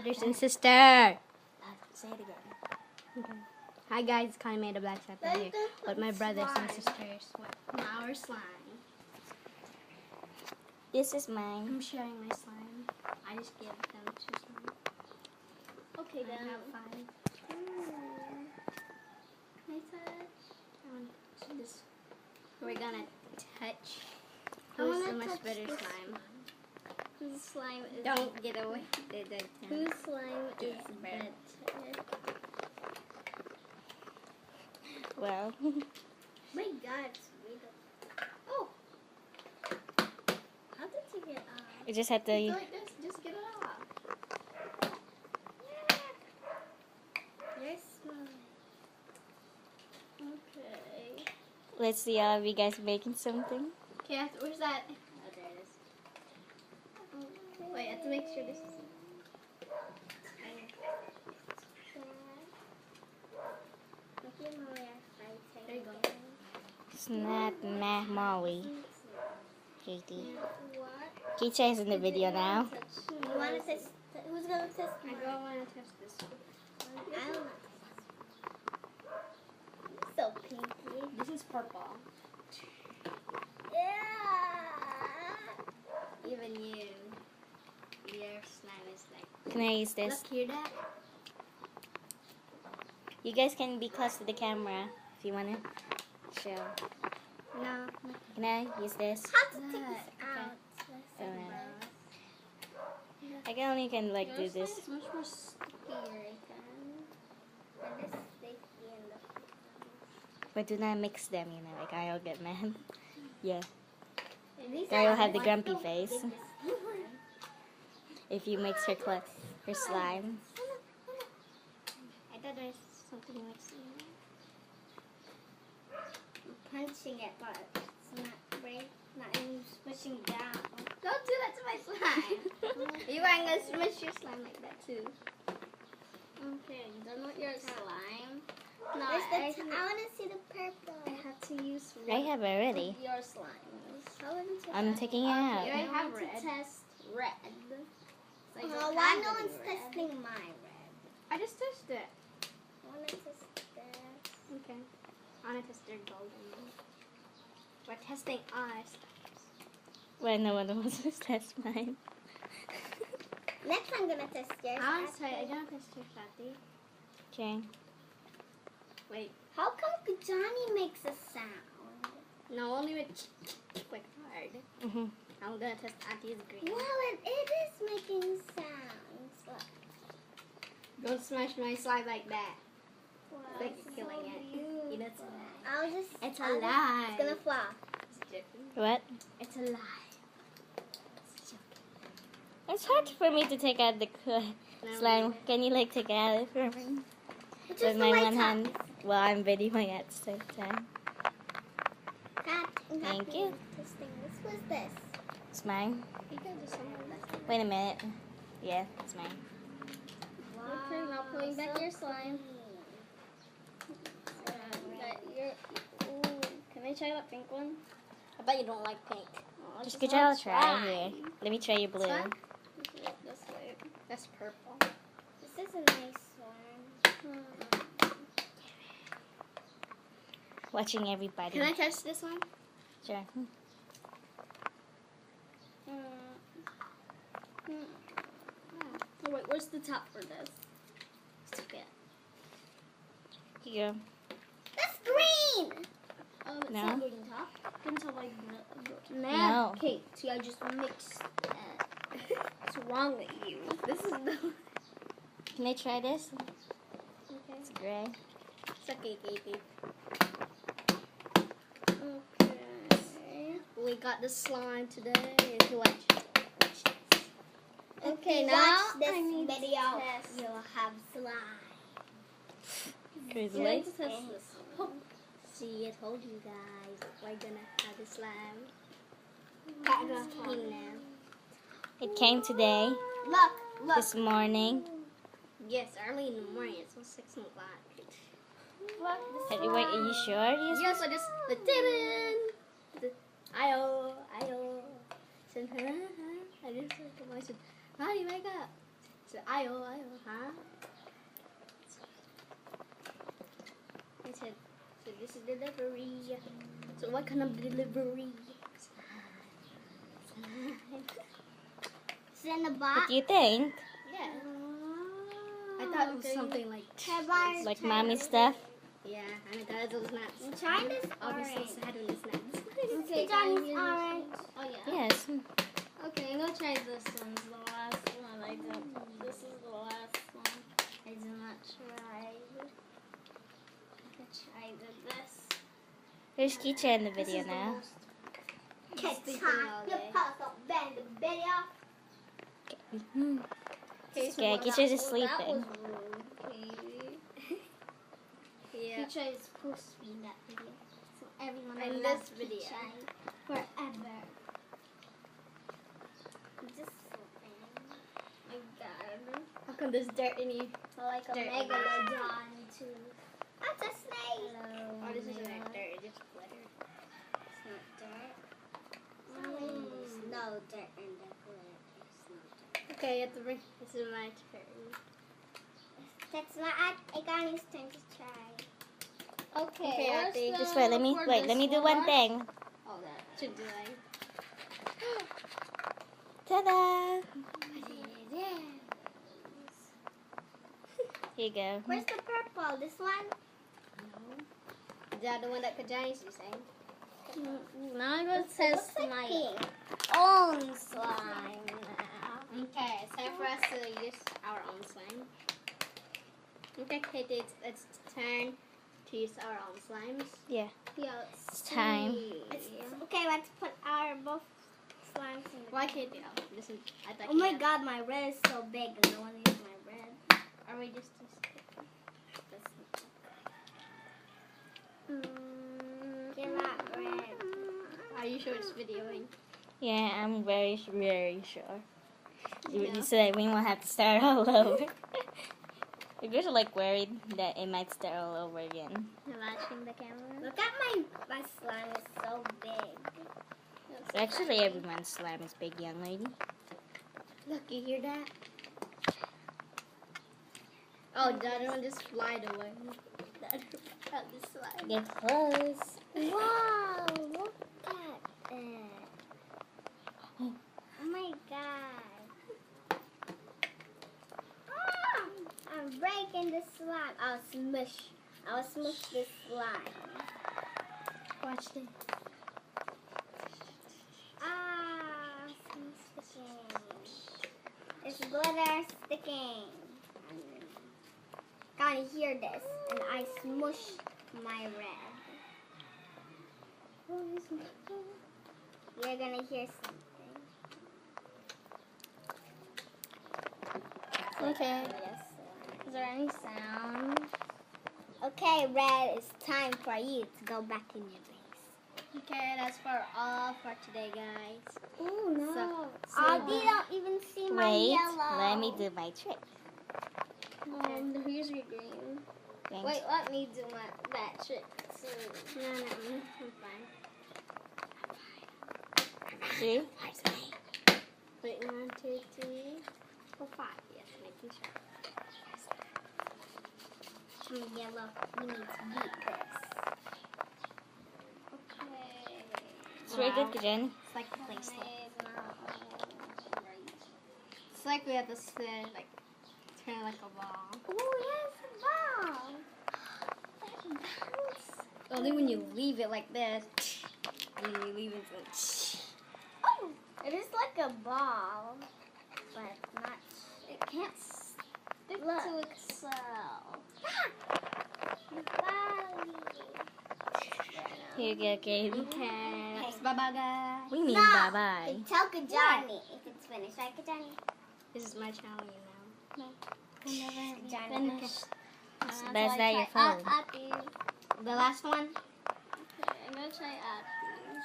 Brothers and sister. Say it again. Okay. Hi guys, Connie made a black sapphire here with my brothers and sisters with our slime. This is mine. I'm sharing my slime. I just gave them 2 slime. Okay, I then. have 5. Can I touch? I want to touch this. We're gonna touch. I Who's wanna the much touch better this slime? Whose slime is Don't get away. Whose slime is better. better? Well, My God, it's really. Oh! How did you get out? you just have to. Like this, just get it off. Yes, mine. Okay. Let's see all of you guys making something. Okay, where's that? Oh, there it is. Wait, I have to make sure this is. There you go. It's not Molly. Katie. What? Keisha is in the video now. You want to test? Who's gonna test? I don't want to test this one. I don't know. So pinky. This is purple. Yeah. Even you. Your slime is like. Can I use this? Look, hear that? You guys can be close to the camera if you want to show. No. Can I use this? How to take this out? I can only like do Your slime this. is much more stickier, I And this sticky in the. But do not mix them, you know, like I'll get mad. Yeah. These Daryl are have the like grumpy the face. biggest. If you mix her slime. I thought there's something mixing. Punching it, but it's not right. Not even pushing down. Don't do that to my slime. You are gonna smush your slime like that too. Okay, done with your slime. No, Where's I the I want to see the purple. have to use I have already. your slime. I'm taking it You out. already have want to red. test Red. So you Oh, don't why have no to do one's red. testing my red? I just touched it. I want to test this. Okay. I want to test their golden one. We're testing ours. Well, no one wants to test mine. Next, I'm gonna test yours. I want to try. I don't test your fatty. Okay. Wait. How come Johnny makes a sound? No, only with like hard. Mhm. I'm gonna test Auntie's green. Well, it is making sounds. Look. Don't smash my slime like that. Wow, Like it's killing so it. cute. You know, it's I'll just. It's a I'll just- lie. It's gonna flop. What? It's a lie. It's hard for me to take out the slime. Can you like take it out for me? Which With is the my white one top. hand. Well, I'm videoing at the same time. Thank you. Testing. This was this. It's mine. You can do something like that. Wait a minute. Yeah, it's mine. Okay, now pulling back your slime. Can I try that pink one? I bet you don't like pink. Oh, Just just good wanna job, try here. Let me try your blue. This one? This way. That's purple. This is a nice one. Watching everybody. Can I touch this one? Sure. Oh, wait, where's the top for this? Okay. Here you go. That's green. It's No? not green top. Green top like No. no. Okay, see, I just mixed that. What's wrong with you? This is the. Can I try this? Okay. It's gray. It's okay, baby. Okay. We got the slime today. If you watch. Okay, If you now watch this I need to video, test. you'll have slime. Crazy. Let's test this one. See, I told you guys we're gonna have the slime. Came now. It came today, Look. this morning. Yes, early in the morning. It's 6 o'clock. Wait, are you sure? Yes, I just the didn't. Ayo. I just said to my son, Mommy, wake up. So aisle, huh? I said, so this is delivery. So what kind of delivery? It's in the What box. do you think? Yeah. I thought it was something like Like mommy stuff? yeah, and I thought it was nuts. Try this I'll be so orange. sad when it's nuts. Okay, Johnny's orange. Oh yeah. Yes. Okay, I'm gonna try this one. It's the last one. I don't. This is the last one. I do not try. I tried this. There's Kicha in the video now. It's time. You pause up, bend the video. Okay, Kicha's just sleeping. Yeah. Teacher is supposed to be in that video. So everyone In loves this video. Teacher forever. Just My God. How come there's dirt in you? like a Dirt. megalodon too. That's a snake. Oh, this isn't like dirt. It just glitter. It's not dirt. There's no dirt in the glitter. It's not dirt. Okay, you have to bring. This is my turn. That's not Agani's turn to try. Okay, I think. Just wait, let me do one thing. Oh, that should do like. Ta-da! Here you go. Where's the purple? This one? Is that the one that Kajani's saying? Now it says Looks like my pink. own slime now. Okay, it's time for us to use our own slime. Okay, Katie, it's turn to use our own slimes. Yeah. Yeah, It's time. okay, let's put our both slimes in the Why Katie? Oh, this is. I thought. Oh my god, my red is so big and I want to use my red. Are we just? Give that red. Are you sure it's videoing? Yeah, I'm very sure. So that we won't have to start all over. We're just like worried that it might start all over again. You're watching the camera. Look at my slime is so big. Actually, everyone's slime is big, young lady. Look, you hear that? Oh, the other one just flied away. The other one just flied. Get close. Wow, look at that. Oh my god. Ah, I'm breaking the slime. I'll smush this slime. Watch this. Ah, it's sticking. It's glitter sticking. Gotta hear this, and I smush my red. You're gonna hear something. Okay. Yes. Is there any sound? Okay, red, it's time for you to go back in your base. Okay, that's for all for today, guys. Oh no! So They don't even see my Wait, yellow. let me do my trick. Here's your green. Thanks. Wait, let me do that trick. No, I'm fine. See? Wait, 1, 2, 3, 4, 5. Yes, making sure. Yellow, you need to beat this. Okay. It's very good, Jen. It's like the place. It's like we have to like turn it like a ball. Oh, yes, a ball. Only when you leave it like this, and then you leave it to Oh, it is like a ball, but not. it can't stick Look. to Excel. Here you go, Katie. Okay. Bye bye, guys. We mean No. bye-bye. Tell Kajani if it's finished, right, Kajani? This is my channel, you know. Kajani. Finish. That's not your phone. The last one. Okay, I'm gonna try Is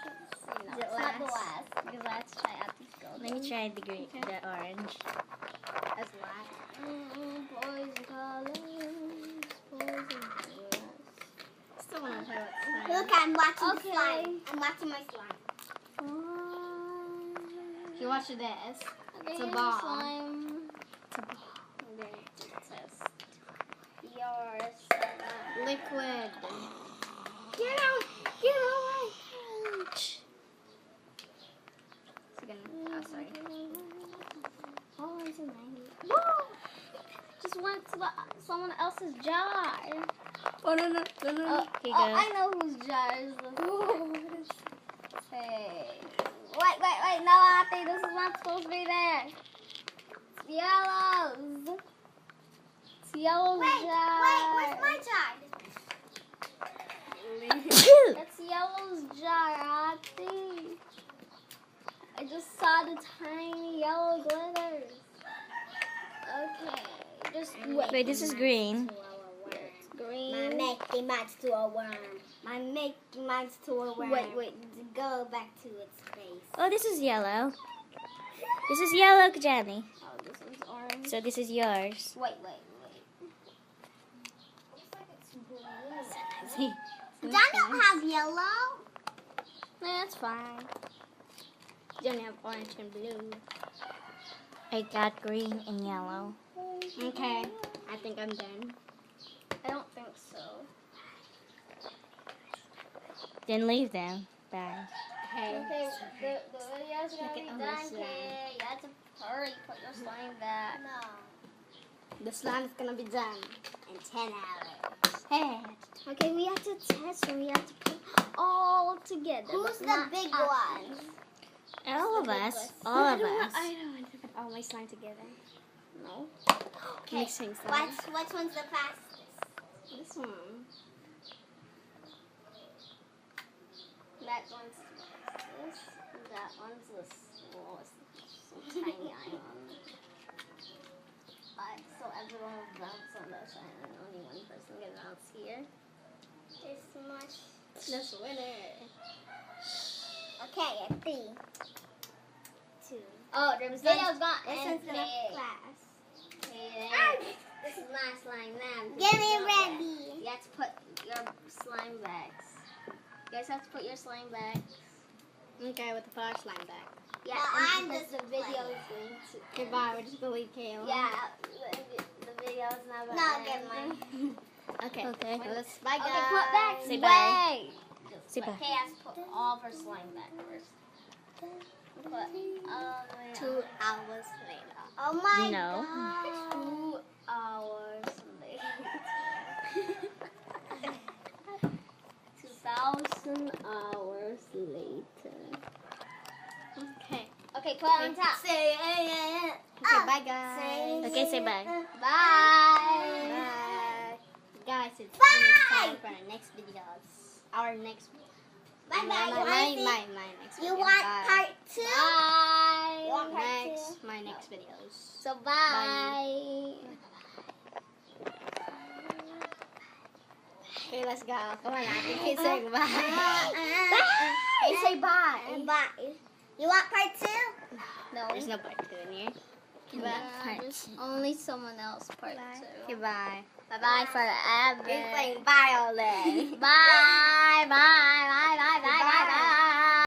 it It's not the last? last. Because let's try Ati's golden. Let me try the green, the orange. As last. Boys and colors. Boys and colors. Still want to try what's Look, I'm watching Okay. the slime. I'm watching my slime. You watch this. Okay, It's a here's ball. the slime. It's a ball. squid. Get out! Get away! Oh, sorry. Oh, it's a Whoa! Just went to someone else's jar. Oh, no. Here you Oh, go. I know whose jar is this. Hey. Wait. No, I think this is not supposed to be there. It's Yellow's. It's Yellow's jar. where's my jar? It's Yellow's jar, Auntie. I just saw the tiny yellow glitters. Okay, just wait. Wait, this is green. It's green. My Mickey Mouse to a worm. My Mickey Mouse to a worm. Wait. Go back to its face. Oh, this is yellow. This is yellow, Jenny. Oh, this one's orange. So this is yours. Wait. Looks like it's blue. Don't have yellow. That's fine. Don't have orange and blue. I got green and yellow. Okay, I think I'm done. I don't think so. Then leave them. Bye. Okay. Okay, the video's gonna Look be at all done, this kid. You have to hurry, put your slime back. No. The slime's gonna be done in 10 hours. Hey. Okay, we have to test and we have to put all together. Who's but the not big us. one? All of the big us. ones. All of I don't us. want to put all my slime together. No. Okay. Mixing slime. Which one's the fastest? This one. That one's the fastest. That one's the slowest. So tiny island. So everyone will bounce on that side and only one person can bounce here. It's much. This winner. Okay, 3, 2. Oh, the video's gone. This one's gonna Okay. class. This is my slime now. Get me ready. You have to put your slime bags. You guys have to put your slime bags. Okay, with the fire slime bag. Yeah, Well, and because the video is going to. Goodbye, we're just gonna leave Kayla. Yeah, the video's never. No, get end. mine. Okay. Okay. Well, let's bye, guys. Okay, put back. Say bye. Wait. Say bye. Kay has to put all of her slime back first. Put all the way 2 hours later. Oh my No. god. 2 hours later. 2,000 hours later. Okay. Okay, put it on top. Say okay, bye, guys. Okay, say bye. Bye. Bye. Guys, it's time for our next videos. Our next Bye my next video. You want Bye. part 2? Bye. You want part Next, my next videos. So bye. Okay, let's go. Come on, I can say goodbye. Hey, say bye. Bye. You want part 2? No. There's no part 2 in here. Yeah, there's only someone else part 2. Goodbye. Bye forever. You're saying bye all day. Bye. Bye. Bye. Bye. Bye. Bye. Bye.